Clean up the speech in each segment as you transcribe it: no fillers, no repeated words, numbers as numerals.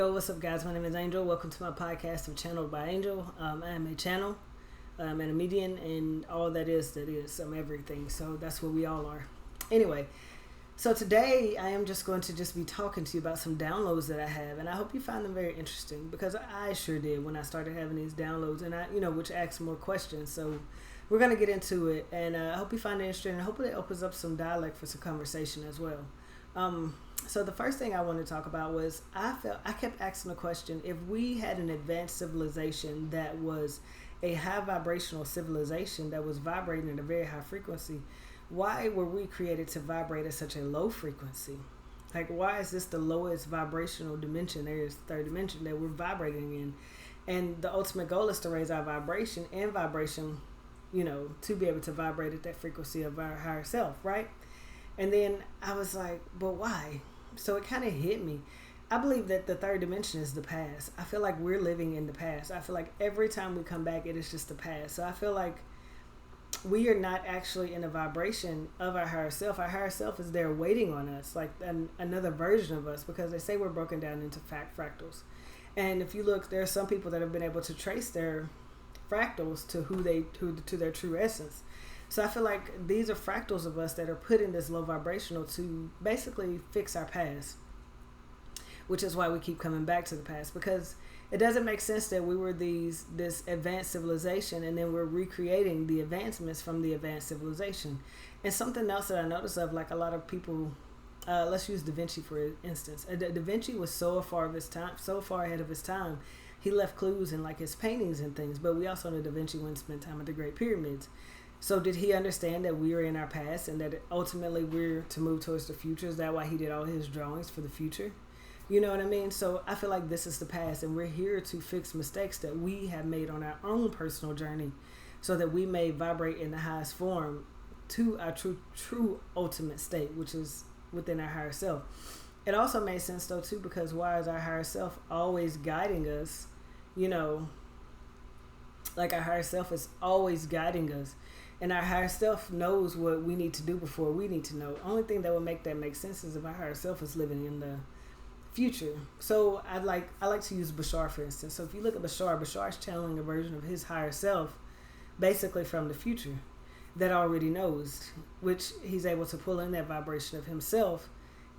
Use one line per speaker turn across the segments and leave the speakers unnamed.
Yo, what's up, guys? My name is Angel. Welcome to my podcast of Channeled by Angel. I am a channel and a medium, and all that is. I'm everything. So that's what we all are. Anyway, so today I am just going to be talking to you about some downloads that I have, and I hope you find them very interesting because I sure did when I started having these downloads, and which asks more questions. So we're gonna get into it, and I hope you find it interesting, and hopefully it opens up some dialect for some conversation as well. So the first thing I wanted to talk about was I kept asking the question, if we had an advanced civilization that was a high vibrational civilization that was vibrating at a very high frequency, why were we created to vibrate at such a low frequency? Like, why is this the lowest vibrational dimension? There is third dimension that we're vibrating in. And the ultimate goal is to raise our vibration to be able to vibrate at that frequency of our higher self, right? And then I was like, but why? So it kind of hit me. I believe that the third dimension is the past. I feel like we're living in the past. I feel like every time we come back, it is just the past. So I feel like we are not actually in a vibration of our higher self. Our higher self is there waiting on us, like another version of us, because they say we're broken down into fractals. And if you look, there are some people that have been able to trace their fractals to their true essence. So I feel like these are fractals of us that are put in this low vibrational to basically fix our past, which is why we keep coming back to the past, because it doesn't make sense that we were this advanced civilization and then we're recreating the advancements from the advanced civilization. And something else that I noticed of, like, a lot of people, let's use Da Vinci for instance. Da Vinci was so far ahead of his time. He left clues in, like, his paintings and things, but we also know Da Vinci went and spent time at the Great Pyramids. So did he understand that we were in our past and that ultimately we're to move towards the future? Is that why he did all his drawings for the future? You know what I mean? So I feel like this is the past, and we're here to fix mistakes that we have made on our own personal journey so that we may vibrate in the highest form to our true ultimate state, which is within our higher self. It also made sense, though, too, because why is our higher self always guiding us? Like, our higher self is always guiding us. And our higher self knows what we need to do before we need to know. Only thing that would make that make sense is if our higher self is living in the future. So I like to use Bashar, for instance. So if you look at Bashar is channeling a version of his higher self, basically from the future, that already knows, which he's able to pull in that vibration of himself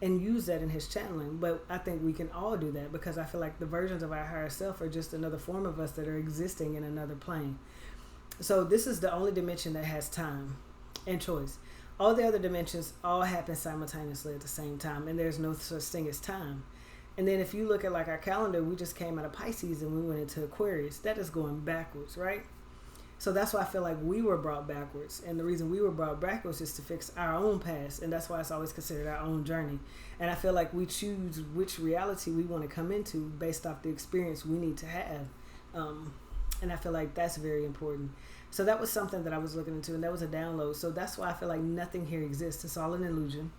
and use that in his channeling. But I think we can all do that, because I feel like the versions of our higher self are just another form of us that are existing in another plane. So this is the only dimension that has time and choice. All the other dimensions all happen simultaneously at the same time, and there's no such thing as time. And then if you look at, like, our calendar, we just came out of Pisces and we went into Aquarius. That is going backwards, right? So that's why I feel like we were brought backwards. And the reason we were brought backwards is to fix our own past. And that's why it's always considered our own journey. And I feel like we choose which reality we want to come into based off the experience we need to have. And I feel like that's very important. So that was something that I was looking into, and that was a download. So that's why I feel like nothing here exists. It's all an illusion.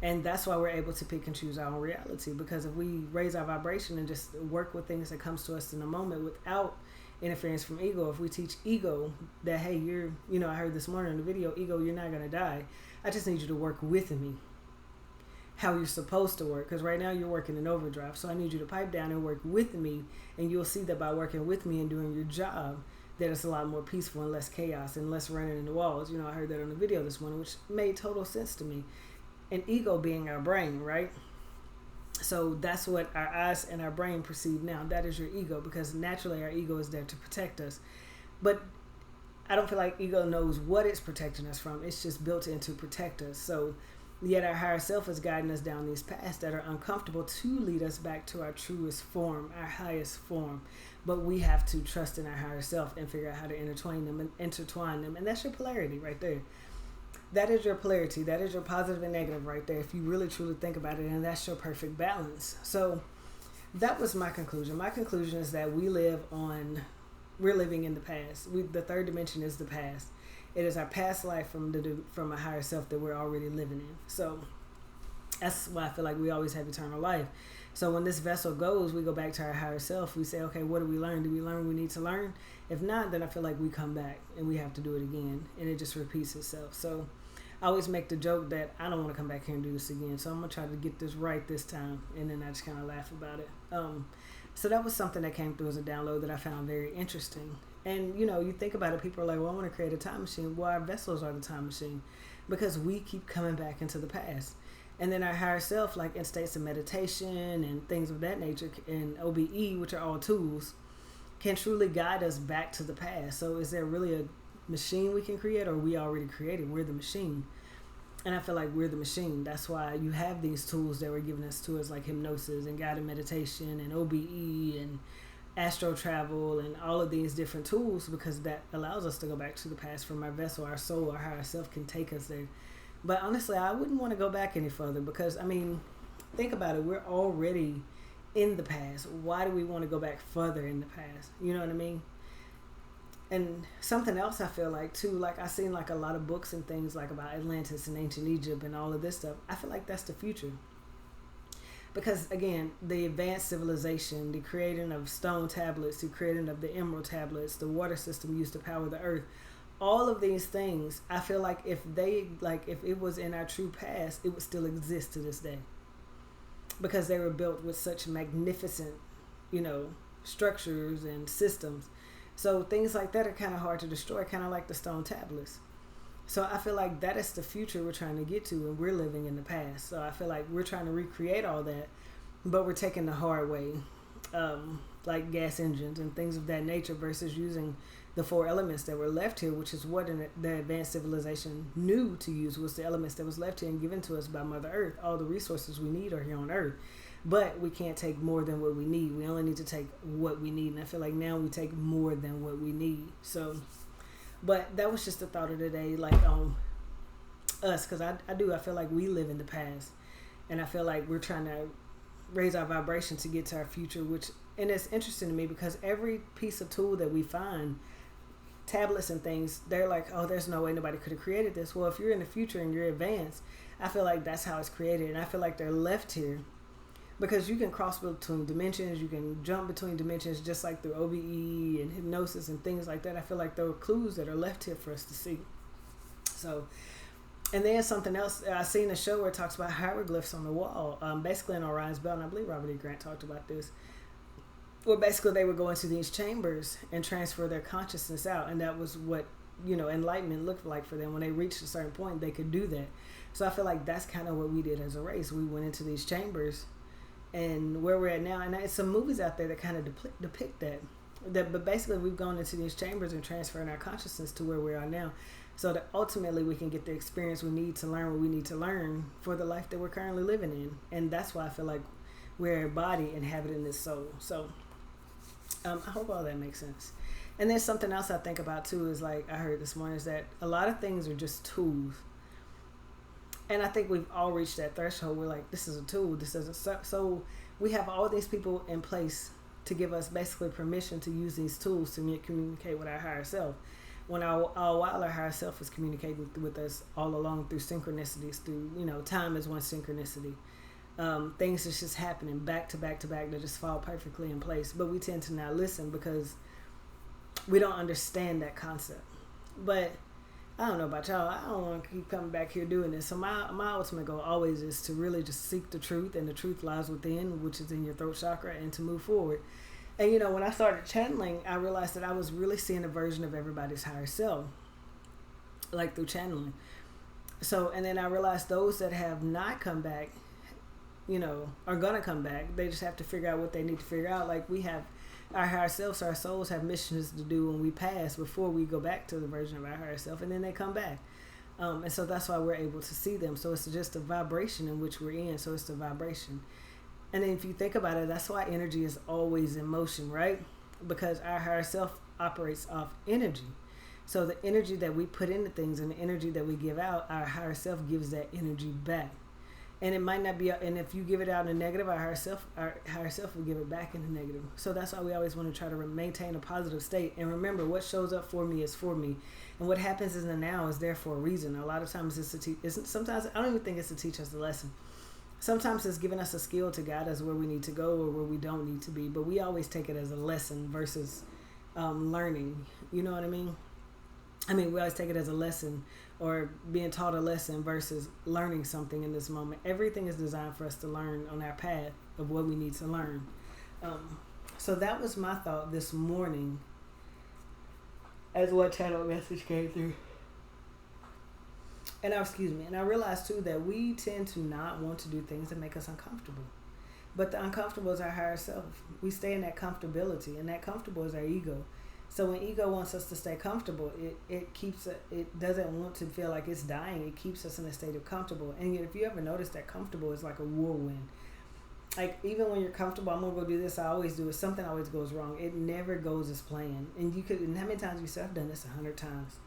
And that's why we're able to pick and choose our own reality. Because if we raise our vibration and just work with things that comes to us in the moment without interference from ego, if we teach ego that, hey, I heard this morning in the video, ego, you're not going to die. I just need you to work with me how you're supposed to work, because right now you're working in overdrive. So I need you to pipe down and work with me, and you'll see that by working with me and doing your job, that it's a lot more peaceful and less chaos and less running in the walls. I heard that on the video this morning, which made total sense to me. And ego being our brain, right? So that's what our eyes and our brain perceive now. That is your ego, because naturally our ego is there to protect us. But I don't feel like ego knows what it's protecting us from. It's just built in to protect us. So yet our higher self is guiding us down these paths that are uncomfortable to lead us back to our truest form, our highest form. But we have to trust in our higher self and figure out how to intertwine them. And that's your polarity right there. That is your polarity. That is your positive and negative right there, if you really truly think about it. And that's your perfect balance. So that was my conclusion. My conclusion is that we're living in the past. The third dimension is the past. It is our past life from a higher self that we're already living in. So that's why I feel like we always have eternal life. So when this vessel goes, we go back to our higher self. We say, okay, what do we learn? Do we learn what we need to learn? If not, then I feel like we come back and we have to do it again. And it just repeats itself. So I always make the joke that I don't want to come back here and do this again. So I'm going to try to get this right this time. And then I just kind of laugh about it. So that was something that came through as a download that I found very interesting. And, you think about it, people are like, well, I want to create a time machine. Well, our vessels are the time machine because we keep coming back into the past. And then our higher self, like in states of meditation and things of that nature, and OBE, which are all tools, can truly guide us back to the past. So is there really a machine we can create, or are we already created? We're the machine. And I feel like we're the machine. That's why you have these tools that were given us to us, like hypnosis and guided meditation and OBE and astro travel and all of these different tools, because that allows us to go back to the past from our vessel. Our soul, our higher self can take us there. But honestly, I wouldn't want to go back any further because, think about it. We're already in the past. Why do we want to go back further in the past? You know what I mean? And something else I feel like too, like I've seen like a lot of books and things like about Atlantis and ancient Egypt and all of this stuff. I feel like that's the future. Because again, the advanced civilization, the creating of stone tablets, the creating of the emerald tablets, the water system used to power the earth, all of these things, I feel like if it was in our true past, it would still exist to this day. Because they were built with such magnificent, structures and systems. So things like that are kind of hard to destroy, kind of like the stone tablets. So I feel like that is the future we're trying to get to, and we're living in the past. So I feel like we're trying to recreate all that, but we're taking the hard way, like gas engines and things of that nature, versus using the 4 elements that were left here, which is what the advanced civilization knew to use, was the elements that was left here and given to us by Mother Earth. All the resources we need are here on Earth. But we can't take more than what we need. We only need to take what we need. And I feel like now we take more than what we need. So, but that was just the thought of the day, like us. Because I feel like we live in the past. And I feel like we're trying to raise our vibration to get to our future. And it's interesting to me because every piece of tool that we find, tablets and things, they're like, oh, there's no way nobody could have created this. Well, if you're in the future and you're advanced, I feel like that's how it's created. And I feel like they're left here because you can cross between dimensions, you can jump between dimensions, just like through OBE and hypnosis and things like that. I feel like there are clues that are left here for us to see. So, and then something else, I seen a show where it talks about hieroglyphs on the wall, basically in Orion's belt, and I believe Robert E. Grant talked about this. Well, basically they would go into these chambers and transfer their consciousness out, and that was what, enlightenment looked like for them. When they reached a certain point, they could do that. So I feel like that's kind of what we did as a race. We went into these chambers, and where we're at now, and it's some movies out there that kind of depict that. But basically we've gone into these chambers and transferring our consciousness to where we are now, so that ultimately we can get the experience we need to learn what we need to learn for the life that we're currently living in. And that's why I feel like we're a body inhabiting this soul. So I hope all that makes sense. And then something else I think about too is, like I heard this morning, is that a lot of things are just tools. And I think we've all reached that threshold. We're like, this is a tool. This isn't so. We have all these people in place to give us basically permission to use these tools to communicate with our higher self. When all while our higher self is communicating with us all along through synchronicities, through, time is one synchronicity. Things is just happening back to back to back that just fall perfectly in place. But we tend to not listen because we don't understand that concept. But I don't know about y'all. I don't want to keep coming back here doing this. So my ultimate goal always is to really just seek the truth, and the truth lies within, which is in your throat chakra, and to move forward. And when I started channeling, I realized that I was really seeing a version of everybody's higher self, like through channeling. So, and then I realized those that have not come back, are gonna come back. They just have to figure out what they need to figure out. Like we have our higher selves, our souls have missions to do when we pass before we go back to the version of our higher self, and then they come back. And so that's why we're able to see them. So it's just a vibration in which we're in. So it's the vibration. And then if you think about it, that's why energy is always in motion, right? Because our higher self operates off energy. So the energy that we put into things and the energy that we give out, our higher self gives that energy back. And it might not be, and if you give it out in a negative, our higher self will give it back in a negative. So that's why we always want to try to maintain a positive state. And remember, what shows up for me is for me. And what happens in the now is there for a reason. A lot of times sometimes, I don't even think it's to teach us a lesson. Sometimes it's giving us a skill to guide us where we need to go or where we don't need to be. But we always take it as a lesson versus learning. You know what I mean? We always take it as a lesson or being taught a lesson versus learning something in this moment. Everything is designed for us to learn on our path of what we need to learn. So that was my thought this morning as what channel message came through. And I realized too that we tend to not want to do things that make us uncomfortable. But the uncomfortable is our higher self. We stay in that comfortability, and that comfortable is our ego. So when ego wants us to stay comfortable, it doesn't want to feel like it's dying. It keeps us in a state of comfortable. And yet, if you ever notice that comfortable is like a whirlwind. Like, even when you're comfortable, I'm going to go do this, I always do it. Something always goes wrong. It never goes as planned. And how many times you say, I've done this 100 times.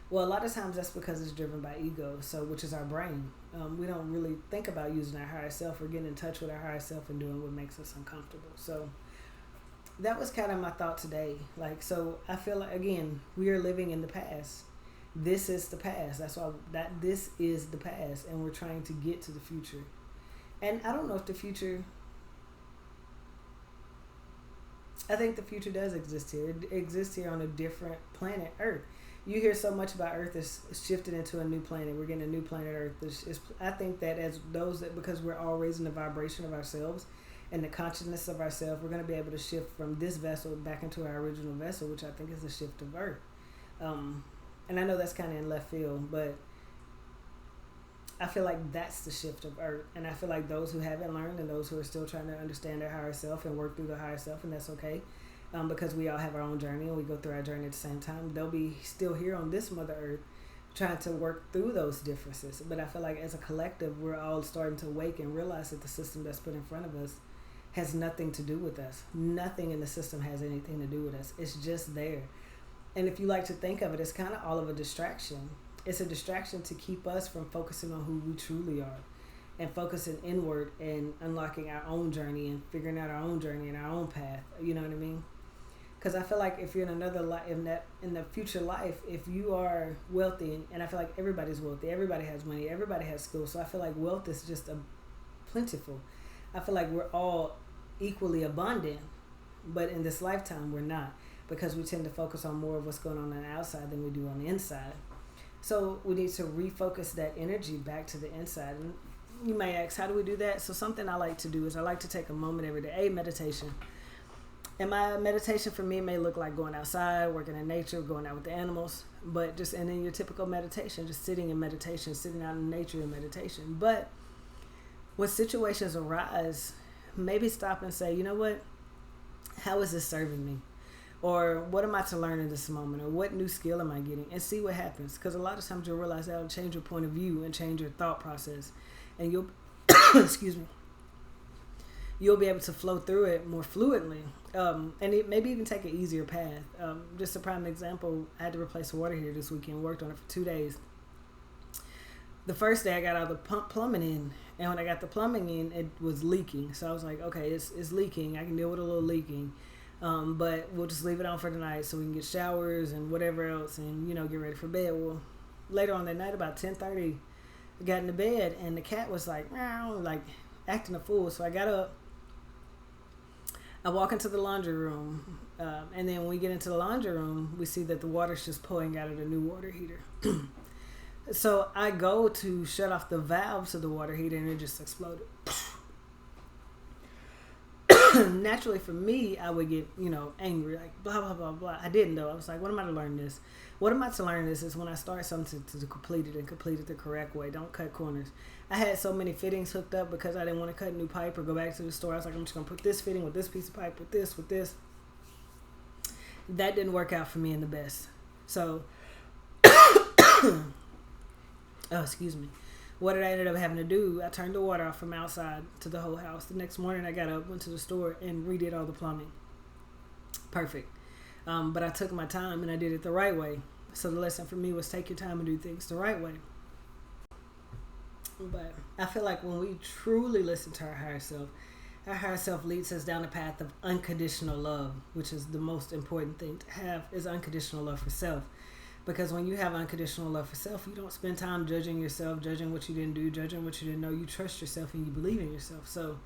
Well, a lot of times that's because it's driven by ego, which is our brain. We don't really think about using our higher self or getting in touch with our higher self and doing what makes us uncomfortable. So that was kind of my thought today. Like, so I feel like, again, we are living in the past. This is the past. That's why this is the past, and we're trying to get to the future. And I don't know if the future, I think the future does exist here. It exists here on a different planet, Earth. You hear so much about Earth is shifted into a new planet. We're getting a new planet Earth. I think that because we're all raising the vibration of ourselves and the consciousness of ourselves, we're going to be able to shift from this vessel back into our original vessel, which I think is the shift of Earth. And I know that's kind of in left field, but I feel like that's the shift of Earth. And I feel like those who haven't learned and those who are still trying to understand their higher self and work through the higher self, and that's okay. Because we all have our own journey and we go through our journey at the same time. They'll be still here on this Mother Earth trying to work through those differences. But I feel like as a collective, we're all starting to wake and realize that the system that's put in front of us has nothing to do with us. Nothing in the system has anything to do with us. It's just there. And if you like to think of it, it's kind of all of a distraction. It's a distraction to keep us from focusing on who we truly are and focusing inward and unlocking our own journey and figuring out our own journey and our own path. You know what I mean? Because I feel like if you're in another life, in the future life, if you are wealthy, and I feel like everybody's wealthy, everybody has money, everybody has skills. So I feel like wealth is just plentiful. I feel like we're all equally abundant, but in this lifetime we're not, because we tend to focus on more of what's going on the outside than we do on the inside. So we need to refocus that energy back to the inside. And you may ask, how do we do that? So something I like to do is I like to take a moment every day, meditation. And my meditation for me may look like going outside, working in nature, going out with the animals, and in your typical meditation, just sitting in meditation, sitting out in nature in meditation. But when situations arise, maybe stop and say, you know what? How is this serving me? Or what am I to learn in this moment? Or what new skill am I getting? And see what happens. Because a lot of times you'll realize that'll change your point of view and change your thought process. And you'll, excuse me, you'll be able to flow through it more fluidly. And it maybe even take an easier path. Just a prime example, I had to replace a water heater this weekend, worked on it for 2 days. The first day I got all the plumbing in, and when I got the plumbing in, it was leaking. So I was like, okay, it's leaking. I can deal with a little leaking. But we'll just leave it on for tonight so we can get showers and whatever else and, get ready for bed. Well, later on that night, about 10:30, I got into bed, and the cat was like, meow, like acting a fool. So I got up. I walk into the laundry room, and then when we get into the laundry room, we see that the water's just pouring out of the new water heater. So I go to shut off the valves of the water heater, and it just exploded. Naturally, for me, I would get, angry, like, blah, blah, blah, blah. I didn't, though. I was like, what am I to learn this? What am I to learn this is when I start something to complete it and complete it the correct way. Don't cut corners. I had so many fittings hooked up because I didn't want to cut new pipe or go back to the store. I was like, I'm just going to put this fitting with this piece of pipe, with this. That didn't work out for me in the best. So, excuse me. What did I end up having to do? I turned the water off from outside to the whole house. The next morning I got up, went to the store, and redid all the plumbing. Perfect. But I took my time and I did it the right way. So the lesson for me was take your time and do things the right way. But I feel like when we truly listen to our higher self leads us down the path of unconditional love, which is the most important thing to have, is unconditional love for self. Because when you have unconditional love for self, you don't spend time judging yourself, judging what you didn't do, judging what you didn't know. You trust yourself and you believe in yourself. So,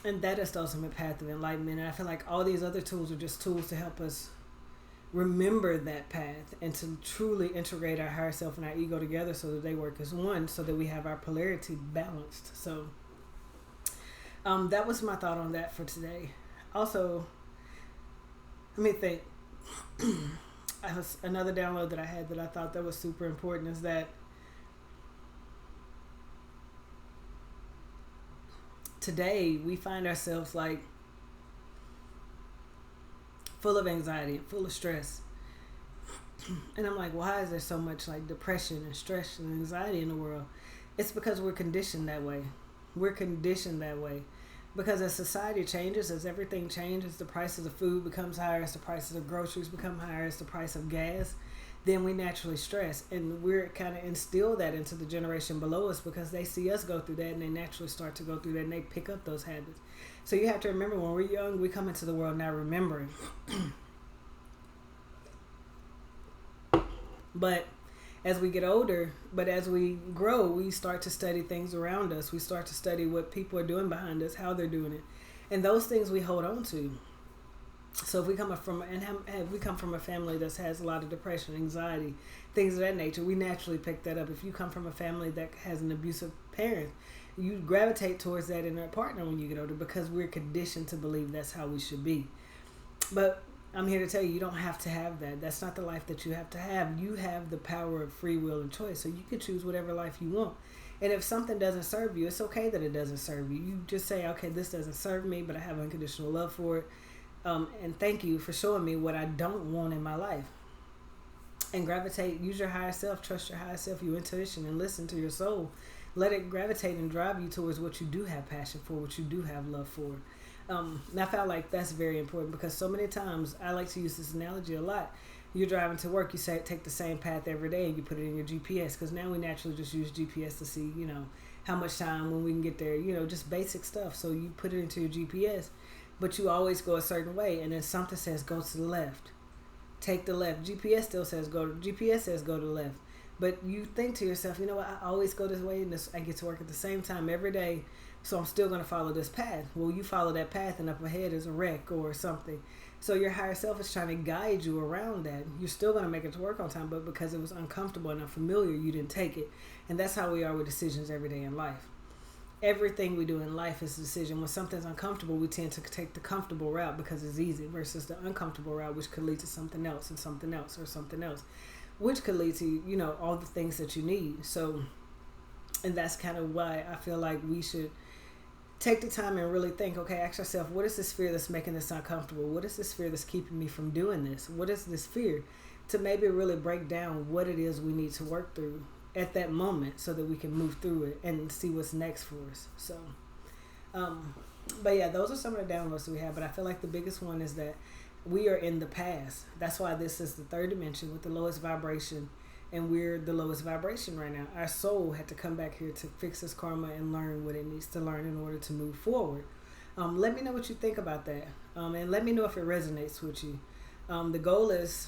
and that is the ultimate path of enlightenment. And I feel like all these other tools are just tools to help us remember that path and to truly integrate our higher self and our ego together so that they work as one, so that we have our polarity balanced. So that was my thought on that for today. Also, let me think. Another download that I had that I thought that was super important is that today we find ourselves like full of anxiety, full of stress. And I'm like, why is there so much like depression and stress and anxiety in the world? It's because we're conditioned that way. We're conditioned that way. Because as society changes, as everything changes, the prices of food becomes higher, as the prices of groceries become higher, as the price of gas, then we naturally stress. And we're kind of instill that into the generation below us because they see us go through that and they naturally start to go through that and they pick up those habits. So you have to remember, when we're young, we come into the world not remembering. But as we get older, but as we grow, we start to study things around us. We start to study what people are doing behind us, how they're doing it. And those things we hold on to. So if we come from a family that has a lot of depression, anxiety, things of that nature, we naturally pick that up. If you come from a family that has an abusive parent, you gravitate towards that in a partner when you get older because we're conditioned to believe that's how we should be. But I'm here to tell you, you don't have to have that. That's not the life that you have to have. You have the power of free will and choice, so you can choose whatever life you want. And if something doesn't serve you, it's okay that it doesn't serve you. You just say, okay, this doesn't serve me, but I have unconditional love for it. And thank you for showing me what I don't want in my life. And gravitate, use your higher self, trust your higher self, your intuition, and listen to your soul. Let it gravitate and drive you towards what you do have passion for, what you do have love for. And I felt like that's very important because so many times, I like to use this analogy a lot. You're driving to work, you say take the same path every day and you put it in your GPS, because now we naturally just use GPS to see, how much time when we can get there, just basic stuff. So you put it into your GPS, but you always go a certain way, and then something says go to the left. Take the left. GPS says go to the left. But you think to yourself, I always go this way and I get to work at the same time every day, so I'm still going to follow this path. Well, you follow that path and up ahead is a wreck or something. So your higher self is trying to guide you around that. You're still going to make it to work on time, but because it was uncomfortable and unfamiliar, you didn't take it. And that's how we are with decisions every day in life. Everything we do in life is a decision. When something's uncomfortable, we tend to take the comfortable route because it's easy versus the uncomfortable route, which could lead to something else and something else or something else, which could lead to, all the things that you need. So, and that's kind of why I feel like we should take the time and really think, okay, ask yourself, what is this fear that's making this uncomfortable? What is this fear that's keeping me from doing this? What is this fear? To maybe really break down what it is we need to work through at that moment so that we can move through it and see what's next for us. So, but yeah, those are some of the downloads that we have. But I feel like the biggest one is that we are in the past. That's why this is the third dimension with the lowest vibration. And we're the lowest vibration right now. Our soul had to come back here to fix its karma and learn what it needs to learn in order to move forward. Let me know what you think about that. And let me know if it resonates with you. The goal is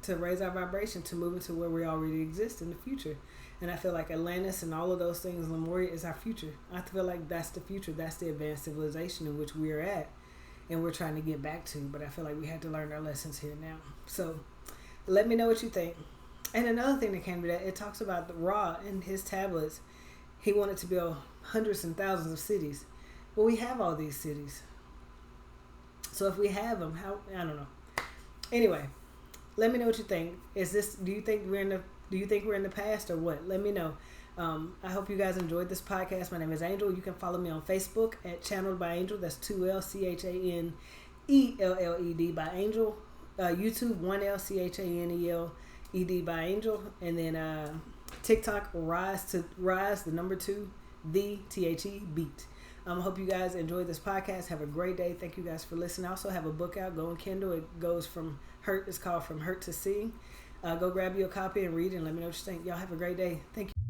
to raise our vibration to move into where we already exist in the future. And I feel like Atlantis and all of those things, Lemuria, is our future. I feel like that's the future. That's the advanced civilization in which we are at. And we're trying to get back to. But I feel like we had to learn our lessons here now. So let me know what you think. And another thing that came to that, it talks about the Ra in his tablets. He wanted to build hundreds and thousands of cities. Well, we have all these cities. So if we have them, I don't know. Anyway, let me know what you think. Do you think we're in the past or what? Let me know. I hope you guys enjoyed this podcast. My name is Angel. You can follow me on Facebook at Channeled by Angel. That's 2L CHANELLED by Angel. YouTube 1L CHANELED by Angel. And then TikTok rise the number 2 the THE beat. I hope you guys enjoyed this podcast. Have a great day. Thank you guys for listening. I also have a book out, Go on Kindle. It goes it's called From Hurt to Sing. Go grab you a copy and read it and let me know what you think. Y'all have a great day. Thank you.